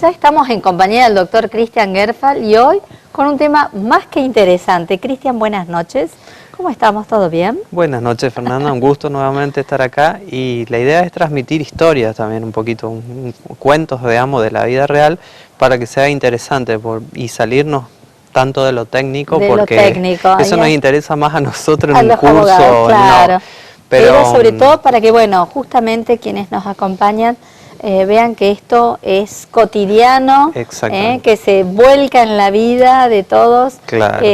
Ya estamos en compañía del doctor Cristian Gerfal y hoy con un tema más que interesante. Cristian, buenas noches. ¿Cómo estamos? ¿Todo bien? Buenas noches, Fernanda. Un gusto nuevamente estar acá y la idea es transmitir historias también un poquito, cuentos, veamos, de la vida real para que sea interesante y salirnos tanto de lo técnico, porque eso nos interesa más a nosotros en un curso. Abogados, claro. No, pero sobre todo para que, bueno, justamente quienes nos acompañan vean que esto es cotidiano, que se vuelca en la vida de todos, claro,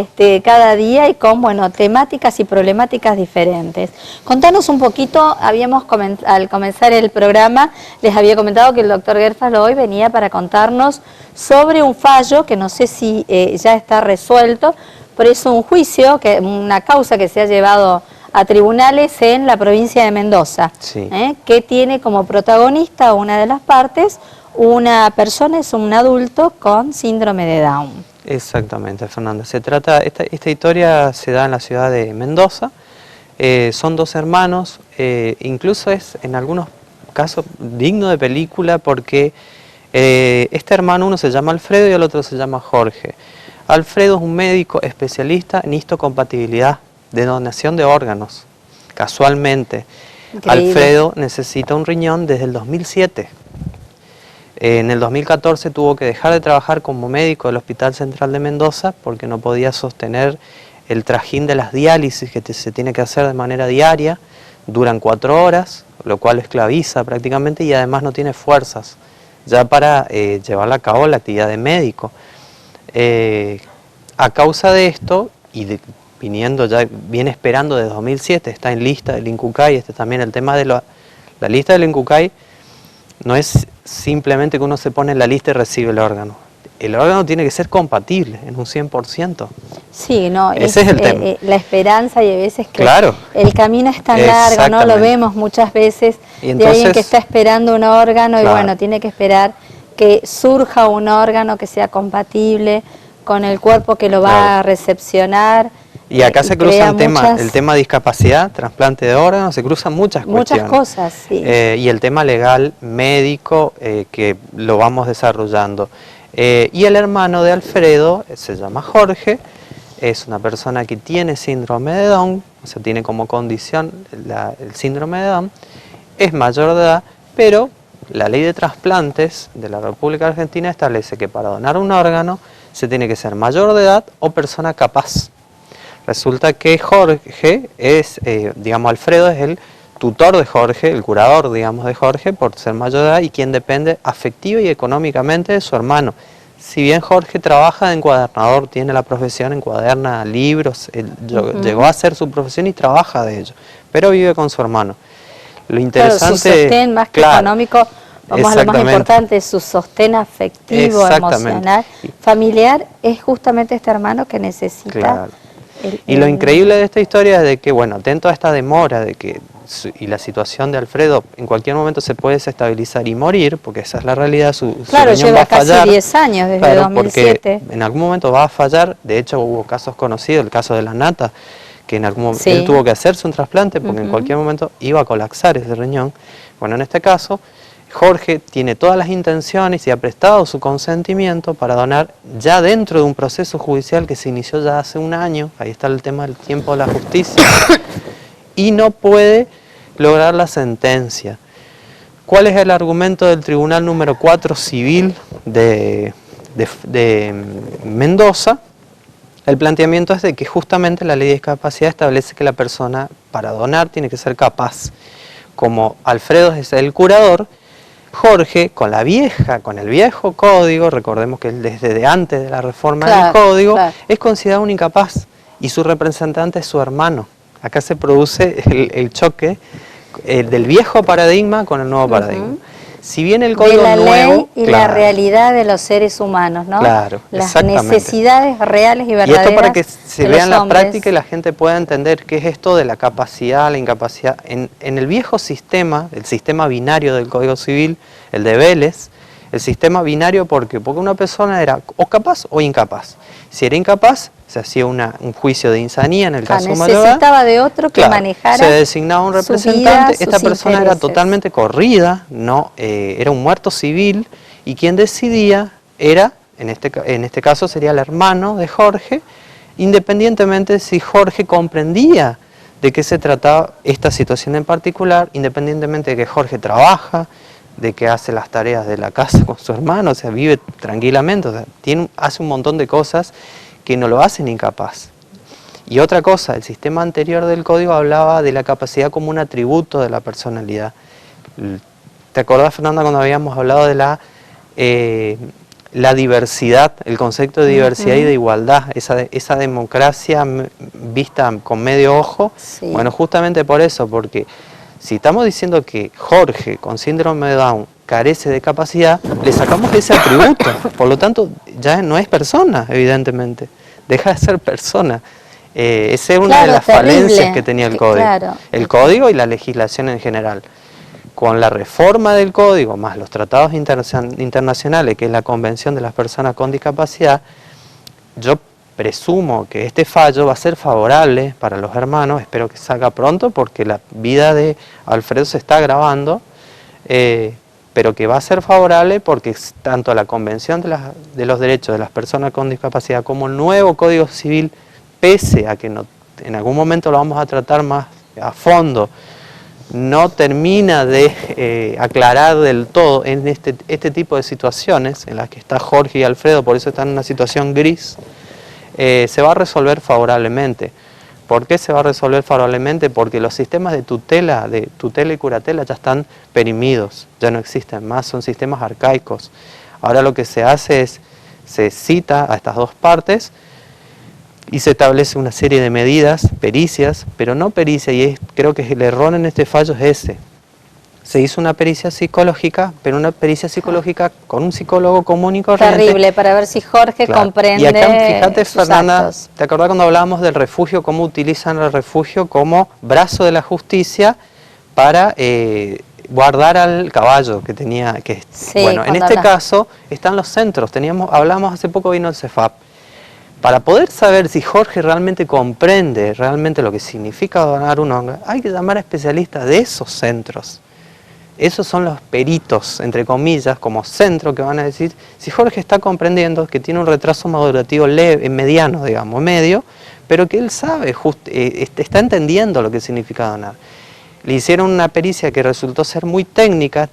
cada día y con, bueno, temáticas y problemáticas diferentes. Contanos un poquito, al comenzar el programa, les había comentado que el doctor Gerfal hoy venía para contarnos sobre un fallo que no sé si ya está resuelto, pero es un juicio, una causa que se ha llevado a tribunales en la provincia de Mendoza, sí, que tiene como protagonista una de las partes, una persona, es un adulto con síndrome de Down. Exactamente, Fernanda. Se trata, esta historia se da en la ciudad de Mendoza, son dos hermanos, incluso es en algunos casos digno de película porque este hermano, uno se llama Alfredo y el otro se llama Jorge. Alfredo es un médico especialista en histocompatibilidad, de donación de órganos, casualmente. Increíble. Alfredo necesita un riñón desde el 2007. En el 2014 tuvo que dejar de trabajar como médico del Hospital Central de Mendoza porque no podía sostener el trajín de las diálisis que se tiene que hacer de manera diaria, duran 4 horas, lo cual esclaviza prácticamente y además no tiene fuerzas ya para llevar a cabo la actividad de médico. A causa de esto, viene esperando desde 2007, está en lista del INCUCAI, también el tema de la lista del INCUCAI no es simplemente que uno se pone en la lista y recibe el órgano tiene que ser compatible en un 100%. Sí, no, ese es el tema. La esperanza y a veces que claro, el camino es tan largo, ¿no? Lo vemos muchas veces entonces, de alguien que está esperando un órgano, claro, y bueno, tiene que esperar que surja un órgano que sea compatible con el cuerpo que lo va, claro, a recepcionar. Y acá se cruza el tema de discapacidad, trasplante de órganos, se cruzan muchas cuestiones. Muchas cosas, sí. Y el tema legal, médico, que lo vamos desarrollando. Y el hermano de Alfredo se llama Jorge, es una persona que tiene síndrome de Down, o sea, tiene como condición el síndrome de Down, es mayor de edad, pero la ley de trasplantes de la República Argentina establece que para donar un órgano se tiene que ser mayor de edad o persona capaz. Resulta que Jorge es, Alfredo es el tutor de Jorge, el curador, de Jorge, por ser mayor de edad y quien depende afectiva y económicamente de su hermano. Si bien Jorge trabaja de encuadernador, tiene la profesión, encuaderna libros, llegó a hacer su profesión y trabaja de ello, pero vive con su hermano. Lo interesante, claro, su sostén más que económico, vamos a lo más importante, su sostén afectivo, emocional, familiar, es justamente este hermano que necesita. Claro. Y lo increíble de esta historia es de que, bueno, atento a esta demora y la situación de Alfredo, en cualquier momento se puede desestabilizar y morir, porque esa es la realidad, claro, su riñón va a fallar. Casi 10 años, desde claro, 2007. Porque en algún momento va a fallar, de hecho hubo casos conocidos, el caso de la Nata, que en algún momento él tuvo que hacerse un trasplante porque en cualquier momento iba a colapsar ese riñón. Bueno, en este caso, Jorge tiene todas las intenciones y ha prestado su consentimiento para donar ya dentro de un proceso judicial que se inició ya hace un año, ahí está el tema del tiempo de la justicia, y no puede lograr la sentencia. ¿Cuál es el argumento del Tribunal número 4 Civil de Mendoza? El planteamiento es de que justamente la ley de discapacidad establece que la persona para donar tiene que ser capaz. Como Alfredo es el curador, Jorge, con el viejo código, recordemos que desde antes de la reforma del código, es considerado un incapaz y su representante es su hermano. Acá se produce el choque del viejo paradigma con el nuevo paradigma. Si bien el código de la nuevo, ley y la realidad de los seres humanos, ¿no? Claro, las necesidades reales y verdaderas. Y esto para que se vea en la práctica y la gente pueda entender qué es esto de la capacidad, la incapacidad. En el viejo sistema, el sistema binario del Código Civil, el de Vélez, el sistema binario, porque una persona era o capaz o incapaz. Si era incapaz, se hacía un juicio de insanía en el caso mayor. Necesitaba de otro que manejara. Se designaba un representante. Esta persona era totalmente corrida, no era un muerto civil y quien decidía era, en este caso sería el hermano de Jorge, independientemente de si Jorge comprendía de qué se trataba esta situación en particular, independientemente de que Jorge trabaja, de que hace las tareas de la casa con su hermano, o sea, vive tranquilamente, o sea, hace un montón de cosas que no lo hacen incapaz. Y otra cosa, el sistema anterior del código hablaba de la capacidad como un atributo de la personalidad. ¿Te acordás, Fernanda, cuando habíamos hablado de la diversidad, el concepto de diversidad y de igualdad, esa democracia vista con medio ojo? Sí. Bueno, justamente por eso, porque si estamos diciendo que Jorge con síndrome de Down carece de capacidad, le sacamos ese atributo, por lo tanto ya no es persona, evidentemente, deja de ser persona. Esa es una de las falencias que tenía el código. Claro. El código y la legislación en general. Con la reforma del código, más los tratados internacionales, que es la Convención de las Personas con Discapacidad, yo presumo que este fallo va a ser favorable para los hermanos, espero que salga pronto porque la vida de Alfredo se está agravando, pero que va a ser favorable porque tanto la Convención de los Derechos de las Personas con Discapacidad como el nuevo Código Civil, pese a que en algún momento lo vamos a tratar más a fondo, no termina de aclarar del todo en este tipo de situaciones en las que está Jorge y Alfredo, por eso están en una situación gris, se va a resolver favorablemente. ¿Por qué se va a resolver favorablemente? Porque los sistemas de tutela y curatela ya están perimidos, ya no existen más, son sistemas arcaicos. Ahora lo que se hace es, se cita a estas dos partes y se establece una serie de medidas, pericias, pero no pericia, y creo que el error en este fallo es ese. Se hizo una pericia psicológica, pero una pericia psicológica con un psicólogo común y corriente. Terrible, para ver si Jorge comprende. Y acá, fíjate, Fernanda, actos. ¿te acordás cuando hablábamos del refugio, cómo utilizan el refugio como brazo de la justicia para guardar al caballo que tenía? Sí, bueno, en este caso están los centros. Hablamos hace poco, vino el CEFAP. Para poder saber si Jorge realmente comprende realmente lo que significa donar un órgano, hay que llamar a especialistas de esos centros. Esos son los peritos, entre comillas, como centro, que van a decir si Jorge está comprendiendo que tiene un retraso madurativo leve, mediano, digamos, medio, pero que él sabe, está entendiendo lo que significa donar. Le hicieron una pericia que resultó ser muy técnica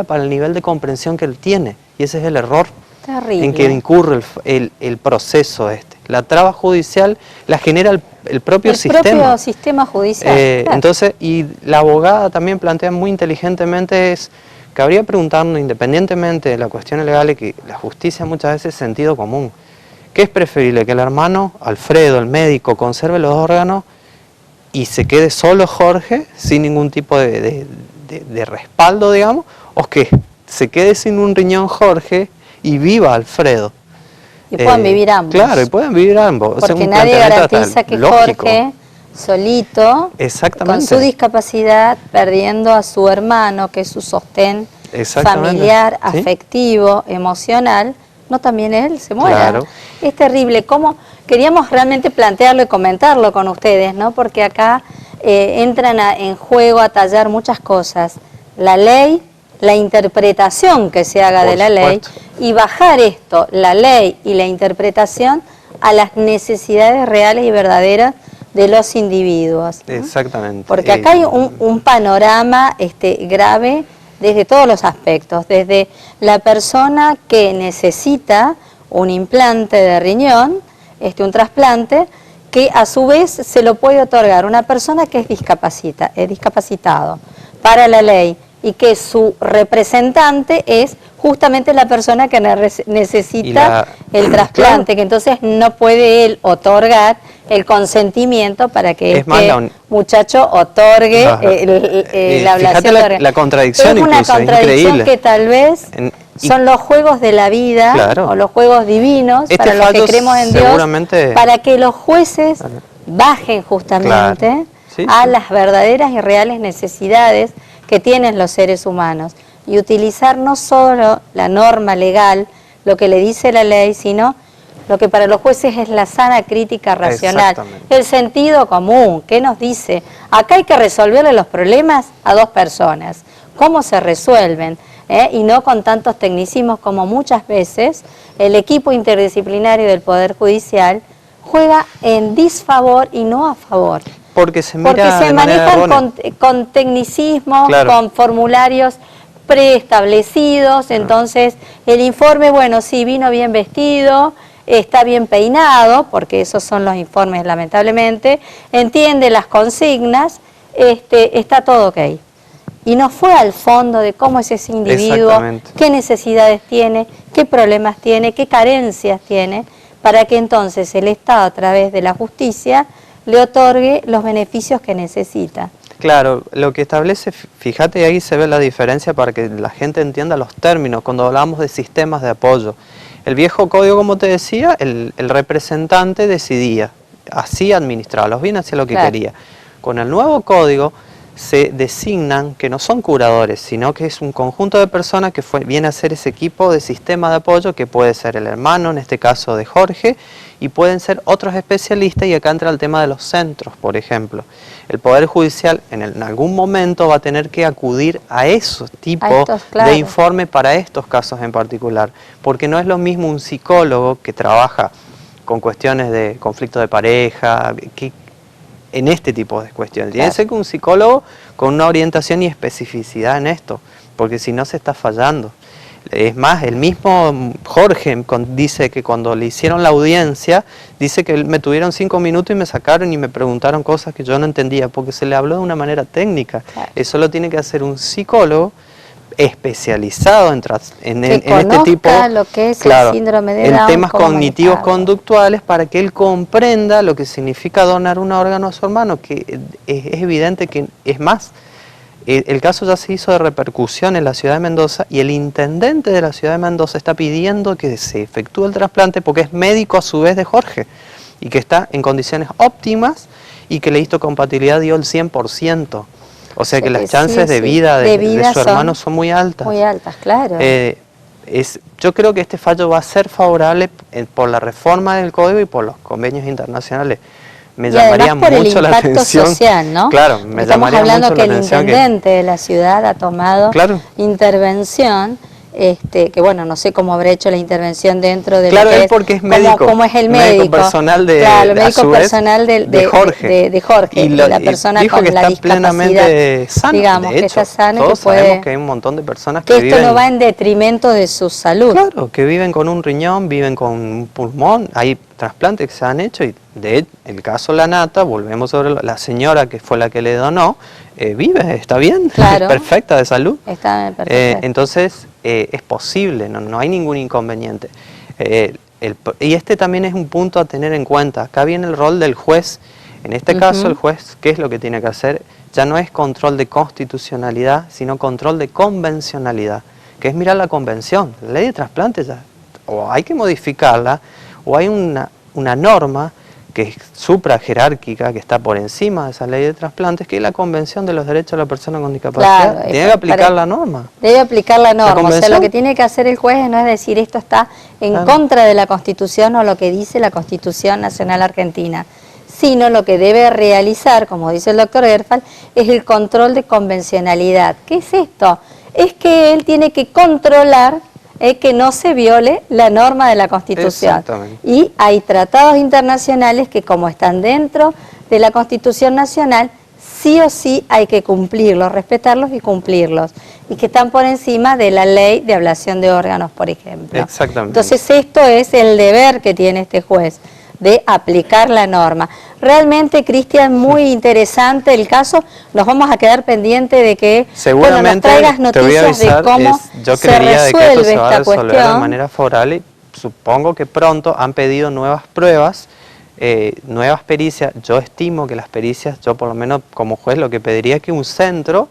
para el nivel de comprensión que él tiene, y ese es el error. Terrible. En que incurre el proceso este. La traba judicial la genera el propio sistema. El propio sistema judicial. Claro. Entonces, y la abogada también plantea muy inteligentemente que habría que preguntarnos, independientemente de la cuestión legal, que la justicia muchas veces es sentido común. ¿Qué es preferible? ¿Que el hermano Alfredo, el médico, conserve los órganos y se quede solo Jorge, sin ningún tipo de respaldo, digamos? ¿O que se quede sin un riñón Jorge y viva Alfredo? Y puedan vivir ambos. Claro, y puedan vivir ambos. Porque o sea, nadie garantiza que lógico. Jorge, solito, con su discapacidad, perdiendo a su hermano, que es su sostén familiar, ¿sí? afectivo, emocional, no también él se muera. Claro. Es terrible. ¿Cómo? Queríamos realmente plantearlo y comentarlo con ustedes, ¿no? Porque acá entran en juego a tallar muchas cosas. La ley, la interpretación que se haga de la ley, y bajar esto, la ley y la interpretación, a las necesidades reales y verdaderas de los individuos, ¿no? Exactamente. Porque acá hay un panorama grave desde todos los aspectos, desde la persona que necesita un implante de riñón, un trasplante, que a su vez se lo puede otorgar una persona que es discapacitado para la ley, y que su representante es justamente la persona que necesita el trasplante, que entonces no puede él otorgar el consentimiento para que muchacho otorgue la ablación. Fíjate la contradicción, es una incluso, contradicción increíble. Que tal vez son los juegos de la vida, o los juegos divinos, para los que creemos en Dios, para que los jueces bajen justamente a las verdaderas y reales necesidades que tienen los seres humanos, y utilizar no solo la norma legal, lo que le dice la ley, sino lo que para los jueces es la sana crítica racional, el sentido común. ¿Qué nos dice? Acá hay que resolverle los problemas a dos personas. ¿Cómo se resuelven? y no con tantos tecnicismos como muchas veces el equipo interdisciplinario del Poder Judicial juega en disfavor y no a favor. Porque se manejan con tecnicismos, claro, con formularios preestablecidos, entonces el informe, bueno, sí, vino bien vestido, está bien peinado, porque esos son los informes lamentablemente, entiende las consignas, está todo ok. Y no fue al fondo de cómo es ese individuo, qué necesidades tiene, qué problemas tiene, qué carencias tiene, para que entonces el Estado a través de la justicia le otorgue los beneficios que necesita. Claro, lo que establece, fíjate, ahí se ve la diferencia para que la gente entienda los términos cuando hablamos de sistemas de apoyo. El viejo código, como te decía, el representante decidía, así administraba los bienes, hacía lo que quería. Con el nuevo código se designan que no son curadores, sino que es un conjunto de personas que viene a ser ese equipo de sistema de apoyo, que puede ser el hermano, en este caso de Jorge, y pueden ser otros especialistas, y acá entra el tema de los centros, por ejemplo. El Poder Judicial en algún momento va a tener que acudir a esos tipos de informe para estos casos en particular, porque no es lo mismo un psicólogo que trabaja con cuestiones de conflicto de pareja, en este tipo de cuestiones. Tiene que ser un psicólogo con una orientación y especificidad en esto, porque si no se está fallando. Es más, el mismo Jorge dice que cuando le hicieron la audiencia, dice que me tuvieron 5 minutos y me sacaron y me preguntaron cosas que yo no entendía, porque se le habló de una manera técnica. Eso lo tiene que hacer un psicólogo especializado en este tipo, lo que es el síndrome de Down, en temas cognitivos conductuales, para que él comprenda lo que significa donar un órgano a su hermano, que es evidente que es más. El caso ya se hizo de repercusión en la ciudad de Mendoza, y el intendente de la ciudad de Mendoza está pidiendo que se efectúe el trasplante porque es médico a su vez de Jorge y que está en condiciones óptimas y que la histocompatibilidad dio el 100%. O sea que las chances de vida de su hermano son muy altas. Muy altas, claro. Yo creo que este fallo va a ser favorable por la reforma del código y por los convenios internacionales. Me llamaría mucho la atención social, ¿no? Claro, me llamaría mucho la atención. Estamos hablando que el intendente de la ciudad ha tomado intervención, que bueno, no sé cómo habrá hecho la intervención dentro de él porque es médico. ¿Cómo es el médico personal de médico personal de Jorge. De Jorge, y la persona dijo con que la está discapacidad, plenamente sano. Digamos, de hecho, que está sano, todos que puede, sabemos que hay un montón de personas que esto no va en detrimento de su salud. Claro, que viven con un riñón, viven con un pulmón, hay trasplantes que se han hecho, y de el caso La Nata, volvemos sobre la señora que fue la que le donó, vive, está bien, perfecta de salud. Está perfecta. Entonces es posible, no hay ningún inconveniente. Y este también es un punto a tener en cuenta. Acá viene el rol del juez. En este caso el juez, ¿qué es lo que tiene que hacer? Ya no es control de constitucionalidad, sino control de convencionalidad, que es mirar la convención. La ley de trasplante ya, o hay que modificarla, o hay una norma que es suprajerárquica, que está por encima de esa ley de trasplantes, que es la Convención de los Derechos de la Persona con Discapacidad. Claro, tiene que aplicar la norma. Debe aplicar la norma. O sea, lo que tiene que hacer el juez no es decir esto está en contra de la Constitución o lo que dice la Constitución Nacional Argentina, sino lo que debe realizar, como dice el doctor Gerfal, es el control de convencionalidad. ¿Qué es esto? Es que él tiene que controlar que no se viole la norma de la Constitución. Y hay tratados internacionales que, como están dentro de la Constitución Nacional, sí o sí hay que cumplirlos, respetarlos y cumplirlos, y que están por encima de la ley de ablación de órganos, por ejemplo. Exactamente. Entonces esto es el deber que tiene este juez, de aplicar la norma. Realmente, Cristian, muy interesante el caso. Nos vamos a quedar pendientes de que nos traigas noticias de cómo se resuelve esta cuestión. De manera favorable. Supongo que pronto han pedido nuevas pruebas, nuevas pericias. Yo estimo que las pericias, yo por lo menos como juez, lo que pediría es que un centro,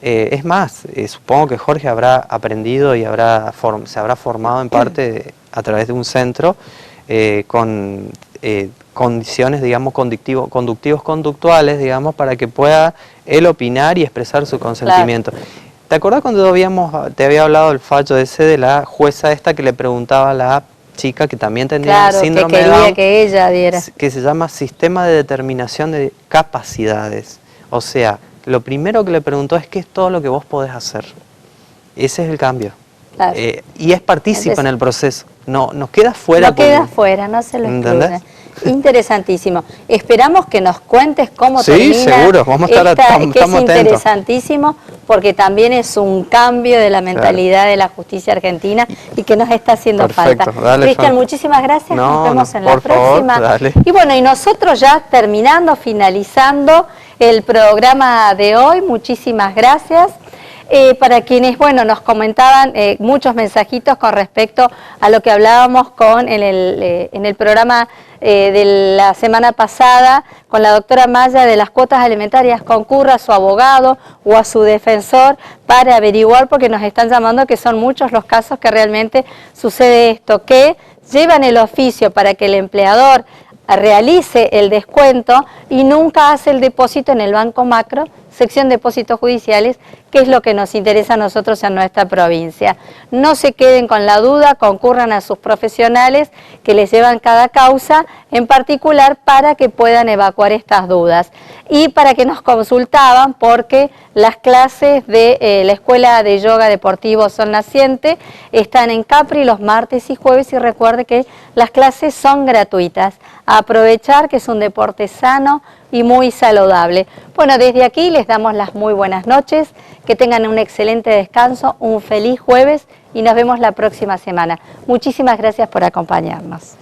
es más, supongo que Jorge habrá aprendido y se habrá formado en parte a través de un centro, con condiciones, digamos, conductivos-conductuales, digamos, para que pueda él opinar y expresar su consentimiento. ¿Te acuerdas cuando te había hablado del fallo ese de la jueza esta que le preguntaba a la chica que también tenía síndrome de Down, que ella diera, que se llama Sistema de Determinación de Capacidades? O sea, lo primero que le preguntó es ¿qué es todo lo que vos podés hacer? Ese es el cambio. Claro. Y es partícipe en el proceso. No queda fuera. No queda fuera, no se lo excluye. Interesantísimo. Esperamos que nos cuentes cómo termina. Sí, seguro. Vamos a estar que es interesantísimo porque también es un cambio de la mentalidad de la justicia argentina y que nos está haciendo falta. Cristian, muchísimas gracias. Nos vemos en la próxima. Y bueno, y nosotros ya terminando, finalizando el programa de hoy. Muchísimas gracias. Para quienes, bueno, nos comentaban muchos mensajitos con respecto a lo que hablábamos en el programa de la semana pasada con la doctora Maya de las cuotas alimentarias. Concurra a su abogado o a su defensor para averiguar, porque nos están llamando que son muchos los casos que realmente sucede esto, que llevan el oficio para que el empleador realice el descuento y nunca hace el depósito en el Banco Macro, sección depósitos judiciales, que es lo que nos interesa a nosotros en nuestra provincia. No se queden con la duda, concurran a sus profesionales que les llevan cada causa en particular para que puedan evacuar estas dudas. Y para que nos consultaban, porque las clases de la Escuela de Yoga Deportivo Sol Naciente están en Capri los martes y jueves, y recuerde que las clases son gratuitas. A aprovechar que es un deporte sano y muy saludable. Bueno, desde aquí les damos las muy buenas noches, que tengan un excelente descanso, un feliz jueves y nos vemos la próxima semana. Muchísimas gracias por acompañarnos.